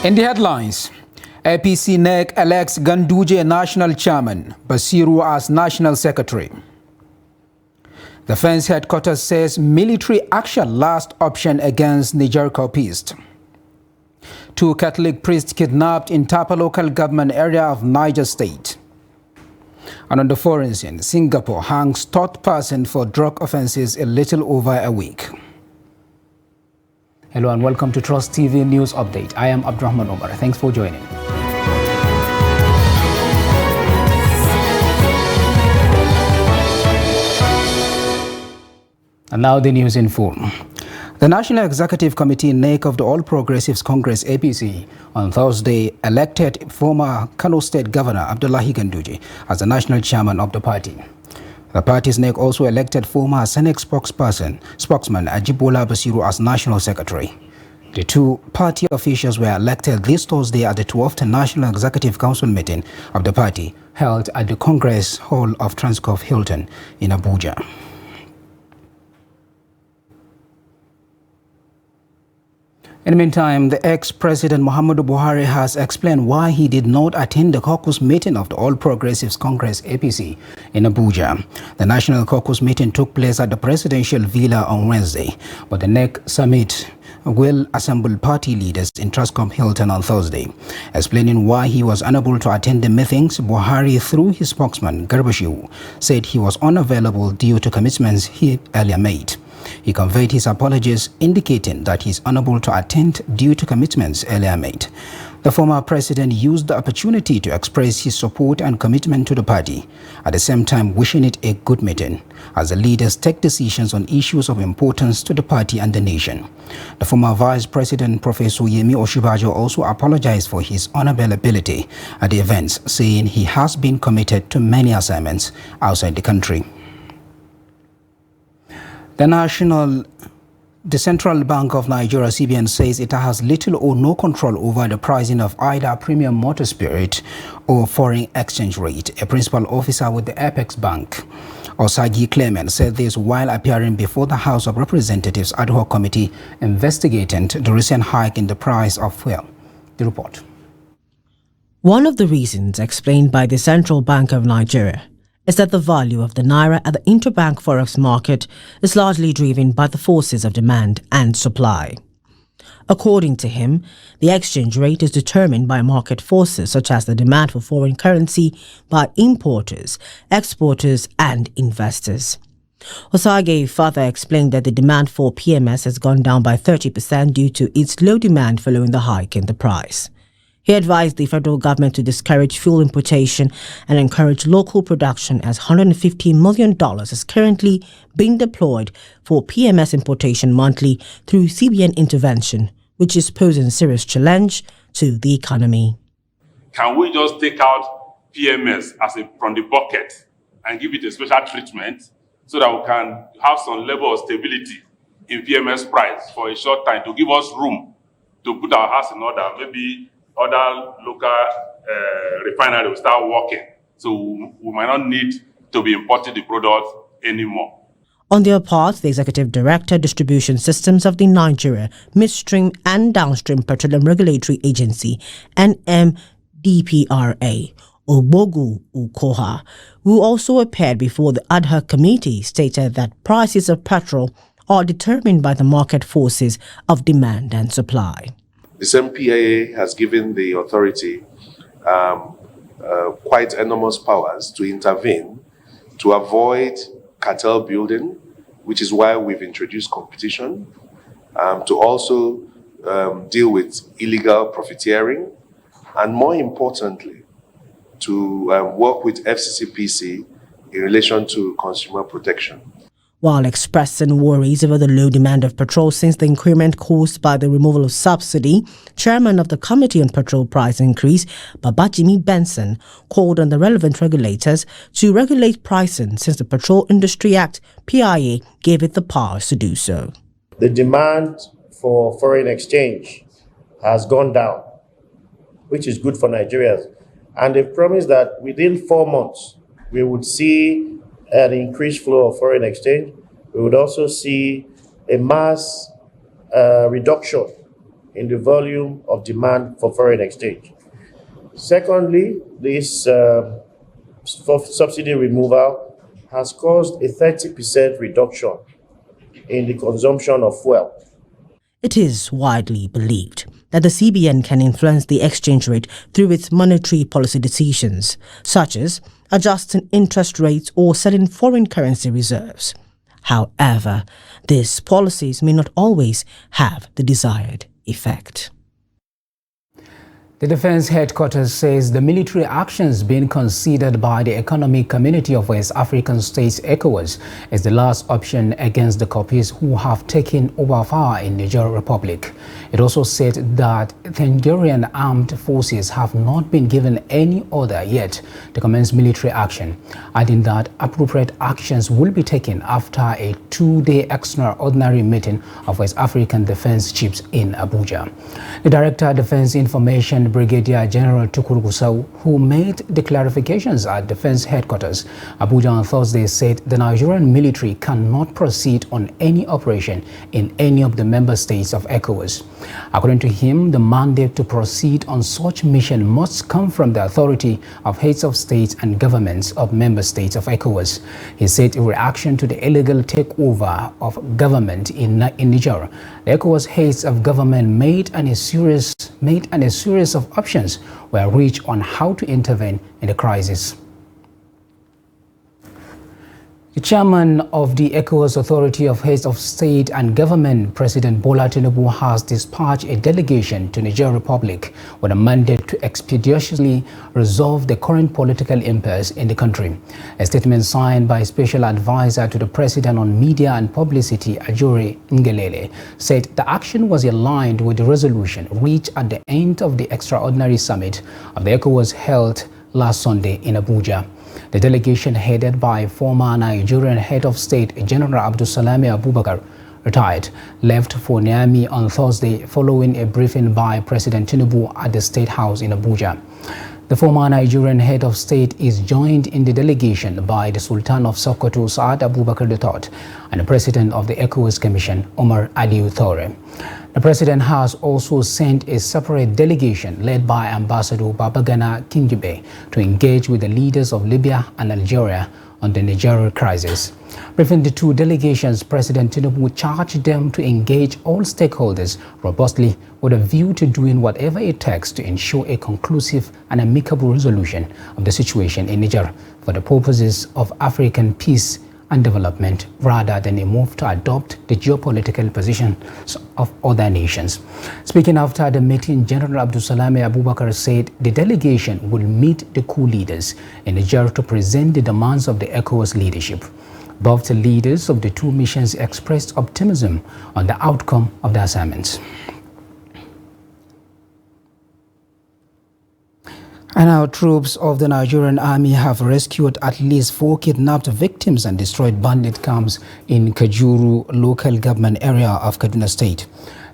In the headlines, APC NEC elects Ganduje national chairman, Basiru as national secretary. Defense headquarters says military action last option against Niger copyist. 2 Catholic priests kidnapped in Tapa local government area of Niger State. And on the foreign scene, Singapore hangs third person for drug offences a little over a week. Hello and welcome to Trust TV News Update. I am Abdurrahman Omar. Thanks for joining. And now the news in full. The National Executive Committee NEC of the All Progressives Congress APC on Thursday elected former Kano State Governor Abdullahi Ganduje as the national chairman of the party. The party's NEC also elected former Senate spokesman Ajibola Basiru as national secretary. The 2 party officials were elected this Thursday at the 12th National Executive Council meeting of the party held at the Congress Hall of Transcorp Hilton in Abuja. In the meantime, the ex-president Muhammadu Buhari has explained why he did not attend the caucus meeting of the All Progressives Congress APC in Abuja. The national caucus meeting took place at the presidential villa on Wednesday, but the NEC summit will assemble party leaders in Transcorp Hilton on Thursday. Explaining why he was unable to attend the meetings, Buhari, through his spokesman Garba Shehu, said he was unavailable due to commitments he earlier made. He conveyed his apologies, indicating that he is unable to attend due to commitments earlier made. The former president used the opportunity to express his support and commitment to the party, at the same time wishing it a good meeting, as the leaders take decisions on issues of importance to the party and the nation. The former vice president, Professor Yemi Oshibajo, also apologized for his unavailability at the events, saying he has been committed to many assignments outside the country. The Central Bank of Nigeria, CBN, says it has little or no control over the pricing of either premium motor spirit or foreign exchange rate. A principal officer with the Apex Bank, Osagi Clement, said this while appearing before the House of Representatives ad hoc committee investigating the recent hike in the price of fuel. The report. One of the reasons explained by the Central Bank of Nigeria is that the value of the naira at the interbank forex market is largely driven by the forces of demand and supply. According to him, the exchange rate is determined by market forces such as the demand for foreign currency by importers, exporters, and investors. Osage further explained that the demand for PMS has gone down by 30% due to its low demand following the hike in the price. He advised the federal government to discourage fuel importation and encourage local production, as $150 million is currently being deployed for PMS importation monthly through CBN intervention, which is posing serious challenge to the economy. Can we just take out PMS from the bucket and give it a special treatment so that we can have some level of stability in PMS price for a short time to give us room to put our house in order? Maybe other local refineries will start working, so we might not need to be importing the product anymore. On their part, the Executive Director, Distribution Systems of the Nigeria Midstream and Downstream Petroleum Regulatory Agency, NMDPRA, Obogu Ukoha, who also appeared before the ad hoc committee, stated that prices of petrol are determined by the market forces of demand and supply. The same PIA has given the authority quite enormous powers to intervene to avoid cartel building, which is why we've introduced competition, to also deal with illegal profiteering, and more importantly, to work with FCCPC in relation to consumer protection. While expressing worries over the low demand of petrol since the increment caused by the removal of subsidy, Chairman of the Committee on Petrol Price Increase, Babajimi Benson, called on the relevant regulators to regulate pricing since the Petrol Industry Act, PIA, gave it the powers to do so. The demand for foreign exchange has gone down, which is good for Nigerians. And they've promised that within 4 months, we would see an increased flow of foreign exchange. We would also see a mass reduction in the volume of demand for foreign exchange. Secondly, this subsidy removal has caused a 30% reduction in the consumption of fuel. It is widely believed that the CBN can influence the exchange rate through its monetary policy decisions, such as adjusting interest rates or selling foreign currency reserves. However, these policies may not always have the desired effect. The Defense Headquarters says the military actions being considered by the Economic Community of West African States, ECOWAS, is the last option against the Corpis who have taken over power in Niger Republic. It also said that the Nigerian armed forces have not been given any order yet to commence military action, adding that appropriate actions will be taken after a 2-day extraordinary meeting of West African defense chiefs in Abuja. The Director of Defense Information, Brigadier General Tukur Gusau, who made the clarifications at Defense Headquarters Abuja on Thursday, said the Nigerian military cannot proceed on any operation in any of the member states of ECOWAS. According to him, the mandate to proceed on such mission must come from the authority of heads of states and governments of member states of ECOWAS. He said in reaction to the illegal takeover of government in Niger, the ECOWAS heads of government made a series of options were reached on how to intervene in the crisis. The chairman of the ECOWAS Authority of Heads of State and Government, President Bola Tinubu, has dispatched a delegation to Niger Republic with a mandate to expeditiously resolve the current political impasse in the country. A statement signed by Special Advisor to the President on Media and Publicity, Ajuri Ngelele, said the action was aligned with the resolution reached at the end of the extraordinary summit of the ECOWAS held last Sunday in Abuja. The delegation, headed by former Nigerian head of state General Abdulsalami Abubakar, retired, left for Niamey on Thursday following a briefing by President Tinubu at the State House in Abuja. The former Nigerian head of state is joined in the delegation by the Sultan of Sokoto, Saad Abubakar III, and the President of the ECOWAS Commission, Omar Aliu Thore. The President has also sent a separate delegation led by Ambassador Babagana Kingibe to engage with the leaders of Libya and Algeria on the Niger crisis. Briefing the two delegations, President Tinubu charged them to engage all stakeholders robustly with a view to doing whatever it takes to ensure a conclusive and amicable resolution of the situation in Niger for the purposes of African peace and development, rather than a move to adopt the geopolitical positions of other nations. Speaking after the meeting, General Abdulsalami Abubakar said the delegation will meet the coup leaders in Niger to present the demands of the ECOWAS leadership. Both the leaders of the two missions expressed optimism on the outcome of the assignments. And our troops of the Nigerian army have rescued at least 4 kidnapped victims and destroyed bandit camps in Kajuru local government area of Kaduna State.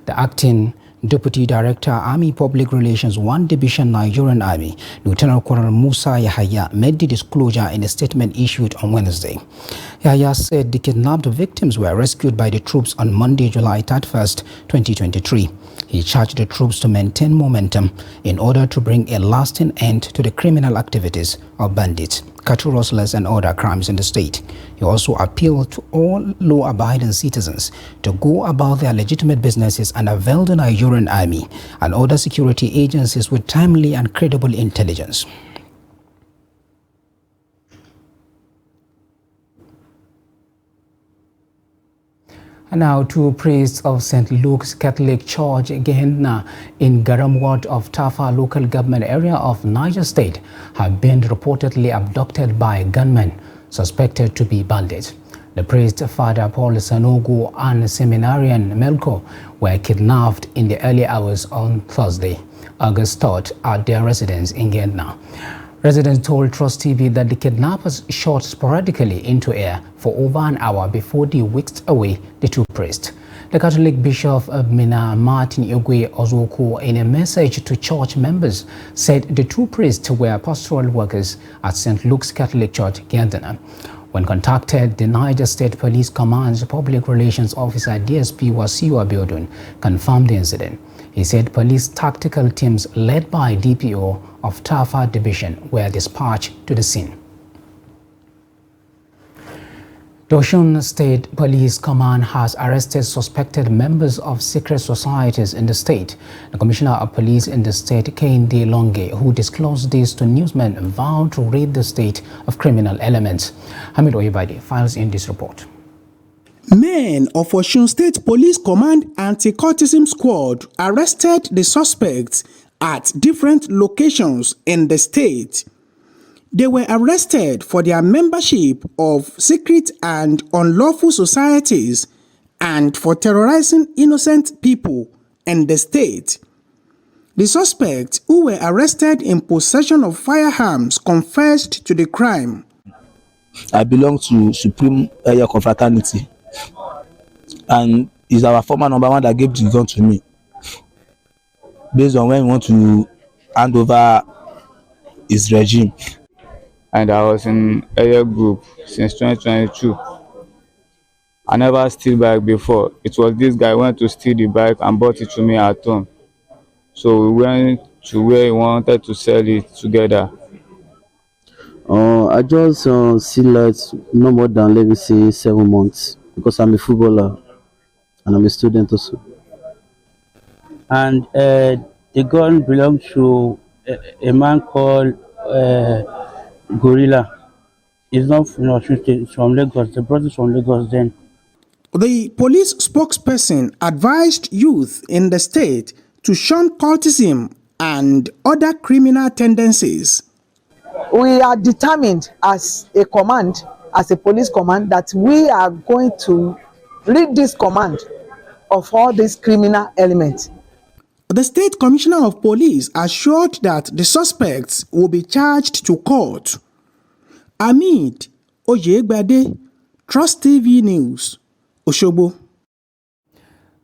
The acting Deputy Director, Army Public Relations 1 Division Nigerian Army, Lieutenant Colonel Musa Yahaya, made the disclosure in a statement issued on Wednesday. Yahaya said the kidnapped victims were rescued by the troops on Monday, July 31st, 2023. He charged the troops to maintain momentum in order to bring a lasting end to the criminal activities of bandits, cattle rustlers, and other crimes in the state. He also appealed to all law-abiding citizens to go about their legitimate businesses and avail the Nigerian Army and other security agencies with timely and credible intelligence. And now, 2 priests of St. Luke's Catholic Church Gehenna in Garam Ward of Tafa local government area of Niger State have been reportedly abducted by gunmen suspected to be bandits. The priest, Father Paul Sanogo and Seminarian Melko, were kidnapped in the early hours on Thursday, August 3rd, at their residence in Gehenna. Residents told Trust TV that the kidnappers shot sporadically into air for over an hour before they whisked away the 2 priests. The Catholic Bishop of Mina, Martin Igwe Ozoko, in a message to church members, said the 2 priests were pastoral workers at St. Luke's Catholic Church, Ghana. When contacted, the Niger State Police Command's Public Relations Officer DSP Wasiu Abiodun confirmed the incident. He said police tactical teams led by DPO of Tafa Division were dispatched to the scene. The Osun State Police Command has arrested suspected members of secret societies in the state. The Commissioner of Police in the state, Kehinde Longe, who disclosed this to newsmen, vowed to rid the state of criminal elements. Hamid Oyebade files in this report. Men of Osun State Police Command Anti-Cultism Squad arrested the suspects at different locations in the state. They were arrested for their membership of secret and unlawful societies and for terrorizing innocent people in the state. The suspects, who were arrested in possession of firearms, confessed to the crime. I belong to Supreme Area Confraternity, and is our former number one that gave the gun to me based on when we want to hand over his regime. And I was in area group since 2022. I never steal bike before. It was this guy who went to steal the bike and brought it to me at home. So we went to where he wanted to sell it together. I just see lights no more than, let me say, 7 months, because I'm a footballer and I'm a student also. And the gun belonged to a man called Gorilla. It's not from Osun State, it's from Lagos. They brought it from Lagos then. The police spokesperson advised youth in the state to shun cultism and other criminal tendencies. We are determined as a command, as a police command, that we are going to rid this command of all these criminal elements. The State Commissioner of Police assured that the suspects will be charged to court. Hamid Oyebade, Trust TV News, Osogbo.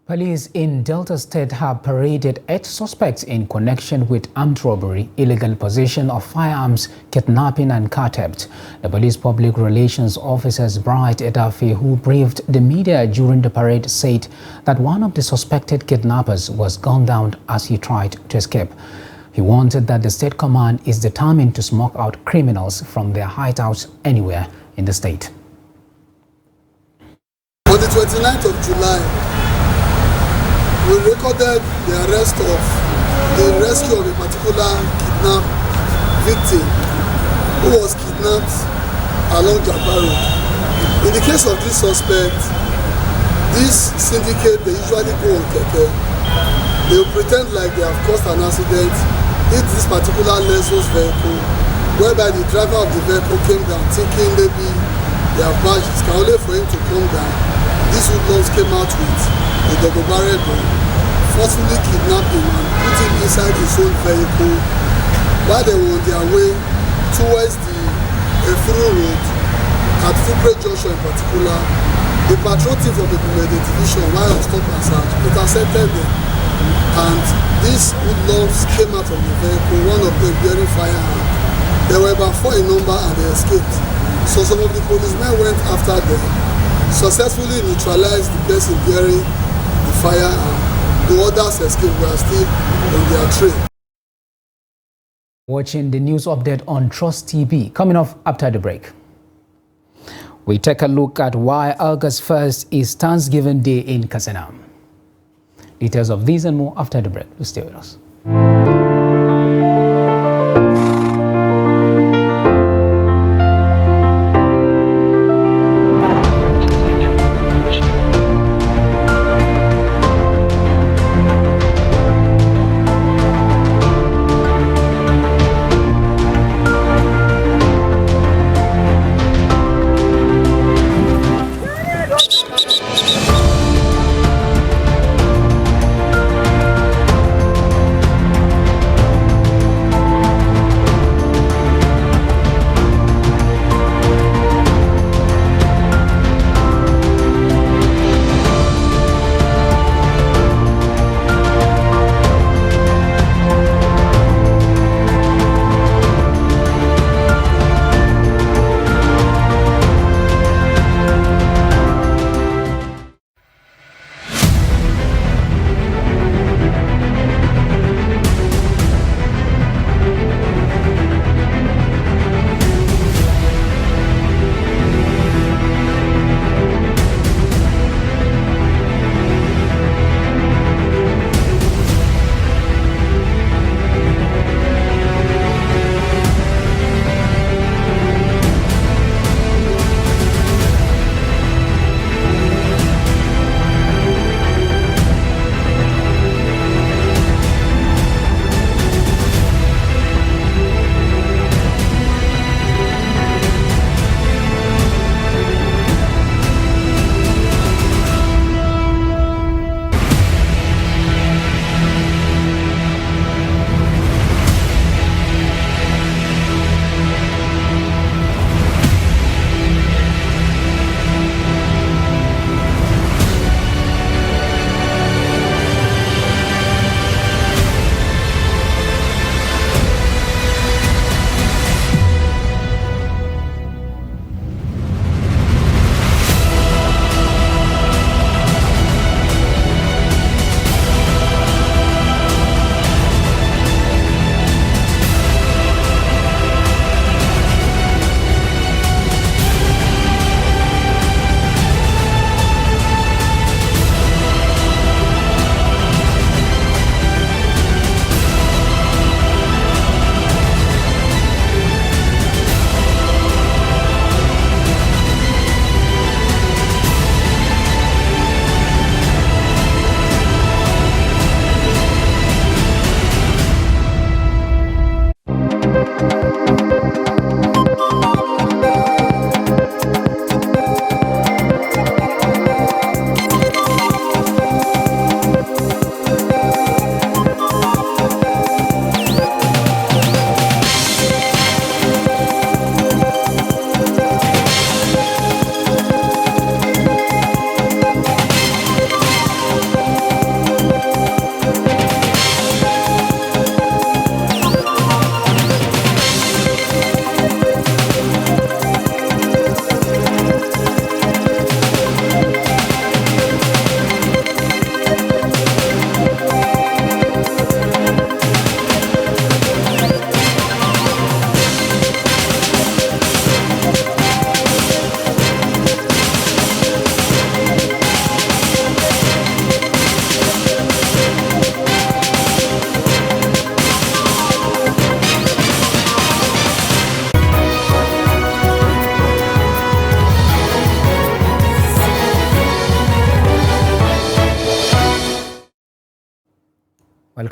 Police in Delta State have paraded 8 suspects in connection with armed robbery, illegal possession of firearms, kidnapping and car theft. The police public relations officers Bright Edafe, who briefed the media during the parade, said that one of the suspected kidnappers was gunned down as he tried to escape. He warned that the state command is determined to smoke out criminals from their hideouts anywhere in the state. On the 29th of July, we recorded the rescue of a particular kidnapped victim who was kidnapped along Jabba Road. In the case of this suspect, this syndicate, they usually go on keke. They will pretend like they have caused an accident, hit this particular Lexus vehicle, whereby the driver of the vehicle came down thinking maybe they have badges. Can only for him to come down. These hoodlums came out with a double barrel gun, forcefully kidnapped him and put him inside his own vehicle while they were on their way towards the Efuru Road at Fupre Junction in particular. The patrol team from the Bumede Division, while on stop and search, intercepted them, and these hoodlums came out of the vehicle, one of them bearing firearm. There were about 4 in number and they escaped. So some of the policemen went after them, successfully neutralized the person bearing the firearm. The others escaped, were still on their trail. Watching the news update on Trust TV, coming off after the break. We take a look at why August 1st is Thanksgiving Day in Katsina. Details of these and more after the break. Please stay with us.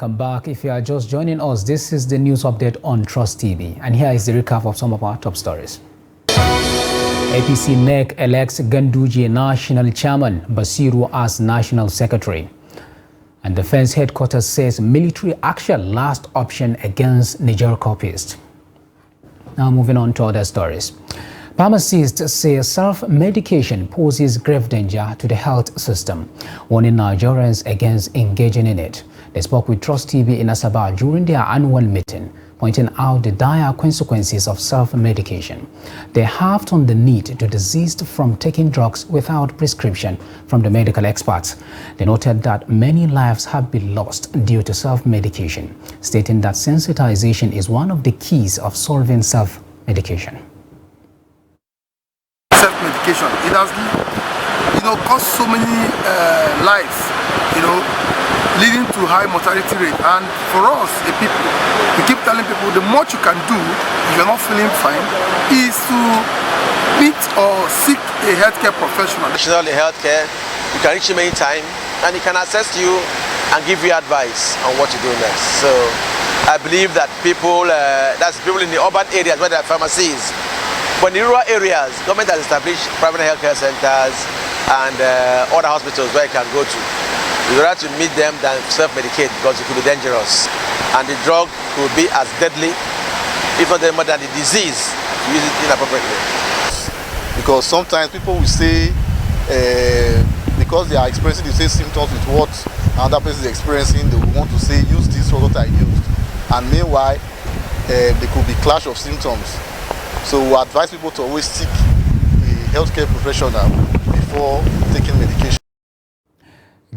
Welcome back. If you are just joining us, this is the news update on Trust TV. And here is the recap of some of our top stories. APC NEC elects Ganduje National Chairman, Basiru as National Secretary. And Defense Headquarters says military action last option against Niger copists. Now moving on to other stories. Pharmacists say self-medication poses grave danger to the health system, warning Nigerians against engaging in it. They spoke with Trust TV in Asaba during their annual meeting, pointing out the dire consequences of self-medication. They harped on the need to desist from taking drugs without prescription from the medical experts. They noted that many lives have been lost due to self-medication, stating that sensitization is one of the keys of solving self-medication. Self-medication, it has, cost so many lives, leading to high mortality rate. And for us, the people, we keep telling people the much you can do if you're not feeling fine is to meet or seek a healthcare professional. Professional in healthcare, you can reach him anytime and he can assess you and give you advice on what to do next. So I believe that people, that's people in the urban areas where there are pharmacies. But in the rural areas, government has established private healthcare centers and other hospitals where you can go to. It's better to meet them than self-medicate because it could be dangerous. And the drug could be as deadly, if not more than the disease, to use it inappropriately. Because sometimes people will say, because they are experiencing the same symptoms with what another person is experiencing, they will want to say, use this for what I used. And meanwhile, there could be clash of symptoms. So we advise people to always seek a healthcare professional before taking medication.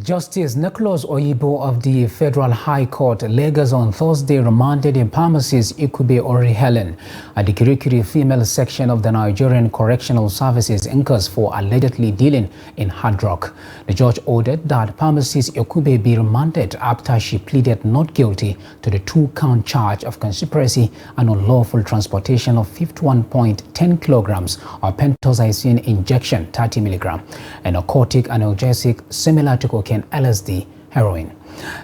Justice Nicholas Oyibo of the Federal High Court, Lagos, on Thursday remanded in pharmacist Ikube Ori Helen at the Kirikiri female section of the Nigerian Correctional Services (NCOS) for allegedly dealing in hard rock. The judge ordered that pharmacist Ikube be remanded after she pleaded not guilty to the 2-count charge of conspiracy and unlawful transportation of 51.10 kilograms of pentazocine injection 30 milligram, a narcotic analgesic similar to cocaine, LSD, heroin.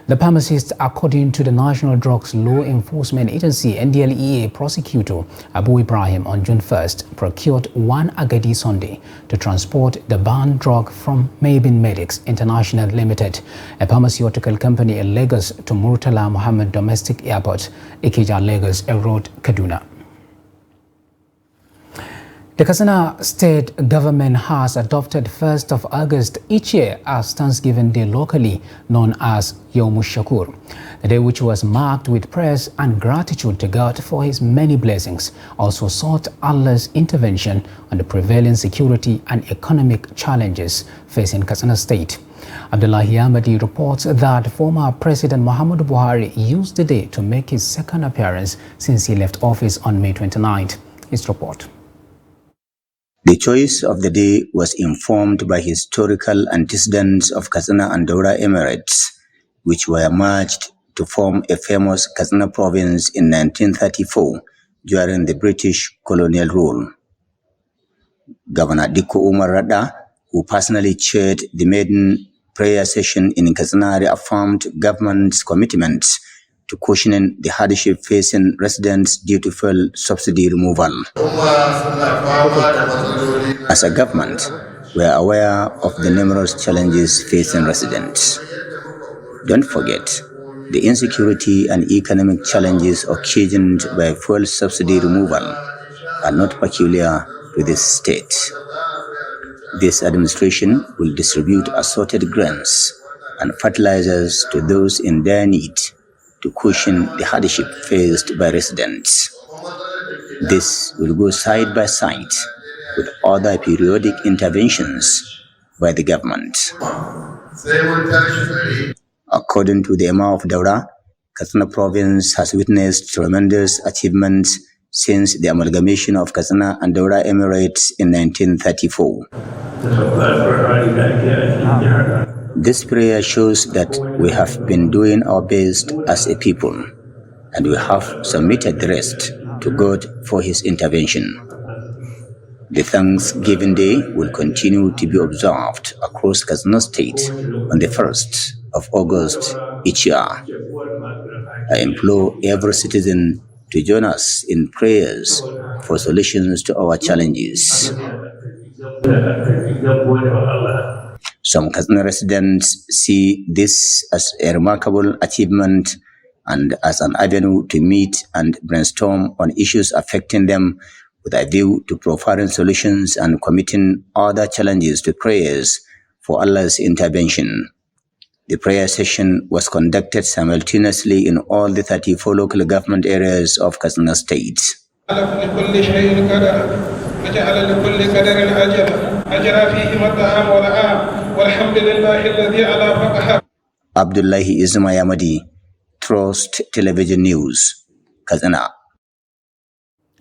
The pharmacist, according to the National Drugs Law Enforcement Agency (NDLEA) prosecutor Abu Ibrahim, on June 1st, procured 1 Agadi Sunday to transport the banned drug from Mabin Medics International Limited, a pharmaceutical company in Lagos, to Murtala Muhammad Domestic Airport, Ikeja, Lagos, Road, Kaduna. The Katsina State government has adopted 1st of August each year as Thanksgiving Day, locally known as Yom Shakur, a day which was marked with praise and gratitude to God for his many blessings, also sought Allah's intervention on the prevailing security and economic challenges facing Katsina State. Abdullahi Ahmadi reports that former President Muhammadu Buhari used the day to make his second appearance since he left office on May 29th. His report. The choice of the day was informed by historical antecedents of Katsina and Daura Emirates, which were merged to form a famous Katsina province in 1934 during the British colonial rule. Governor Dikko Umar Radda, who personally chaired the maiden prayer session in Katsina, reaffirmed government's commitments to cushioning the hardship facing residents due to fuel subsidy removal. As a government, we are aware of the numerous challenges facing residents. Don't forget, the insecurity and economic challenges occasioned by fuel subsidy removal are not peculiar to this state. This administration will distribute assorted grains and fertilizers to those in dire need to cushion the hardship faced by residents. This will go side by side with other periodic interventions by the government. According to the Imam of Daura, Katsina province has witnessed tremendous achievements since the amalgamation of Katsina and Daura Emirates in 1934. This prayer shows that we have been doing our best as a people, and we have submitted the rest to God for his intervention. The Thanksgiving Day will continue to be observed across Katsina State on the 1st of August each year. I implore every citizen to join us in prayers for solutions to our challenges. Some Katsina residents see this as a remarkable achievement and as an avenue to meet and brainstorm on issues affecting them with a view to providing solutions and committing other challenges to prayers for Allah's intervention. The prayer session was conducted simultaneously in all the 34 local government areas of Katsina State. Abdullahi Ismayamadi, Trust Television News, Katsina.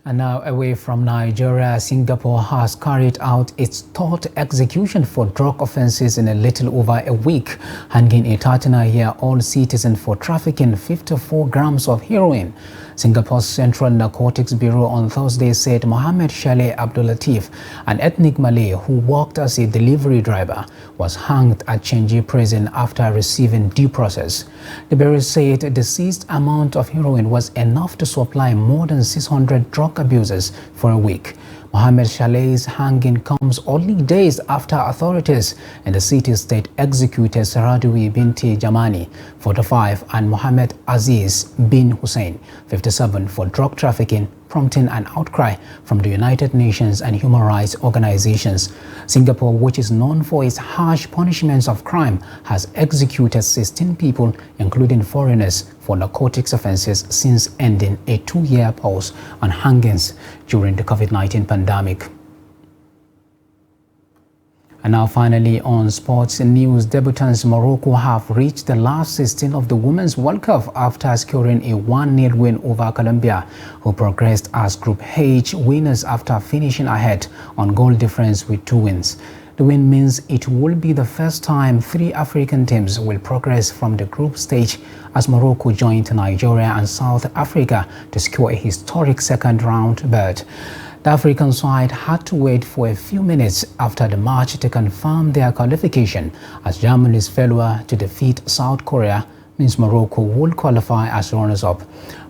And now away from Nigeria, Singapore has carried out its third execution for drug offences in a little over a week, hanging a 39-year-old citizen for trafficking 54 grams of heroin. Singapore's Central Narcotics Bureau on Thursday said Mohammed Shaleh Abdulatif, an ethnic Malay who worked as a delivery driver, was hanged at Chenji prison after receiving due process. The bureau said the seized amount of heroin was enough to supply more than 600 drug abusers for a week. Mohammed Shaleh's hanging comes only days after authorities in the city-state executed Saradoui binti Jamani, 45, and Mohammed Aziz bin Hussein, 57, for drug trafficking, prompting an outcry from the United Nations and human rights organizations. Singapore, which is known for its harsh punishments of crime, has executed 16 people, including foreigners, for narcotics offenses since ending a 2-year pause on hangings during the COVID-19 pandemic. And now finally on sports news, debutants Morocco have reached the last 16 of the Women's World Cup after securing a 1-0 win over Colombia, who progressed as Group H winners after finishing ahead on goal difference with 2 wins. The win means it will be the first time 3 African teams will progress from the group stage, as Morocco joined Nigeria and South Africa to secure a historic second-round berth. The African side had to wait for a few minutes after the match to confirm their qualification, as Germany's failure to defeat South Korea means Morocco will qualify as runners-up.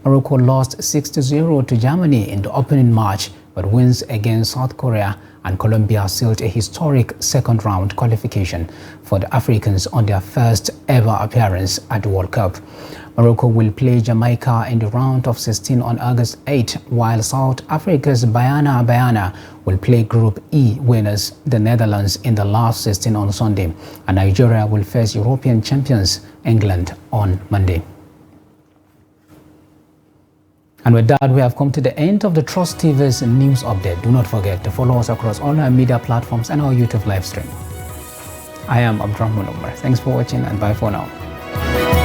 Morocco lost 6-0 to Germany in the opening match, but wins against South Korea and Colombia sealed a historic second-round qualification for the Africans on their first ever appearance at the World Cup. Morocco will play Jamaica in the round of 16 on August 8, while South Africa's Banyana will play Group E winners, the Netherlands, in the last 16 on Sunday, and Nigeria will face European champions England on Monday. And with that, we have come to the end of the Trust TV's news update. Do not forget to follow us across all our media platforms and our YouTube live stream. I am Abdurrahman Umar. Thanks for watching and bye for now.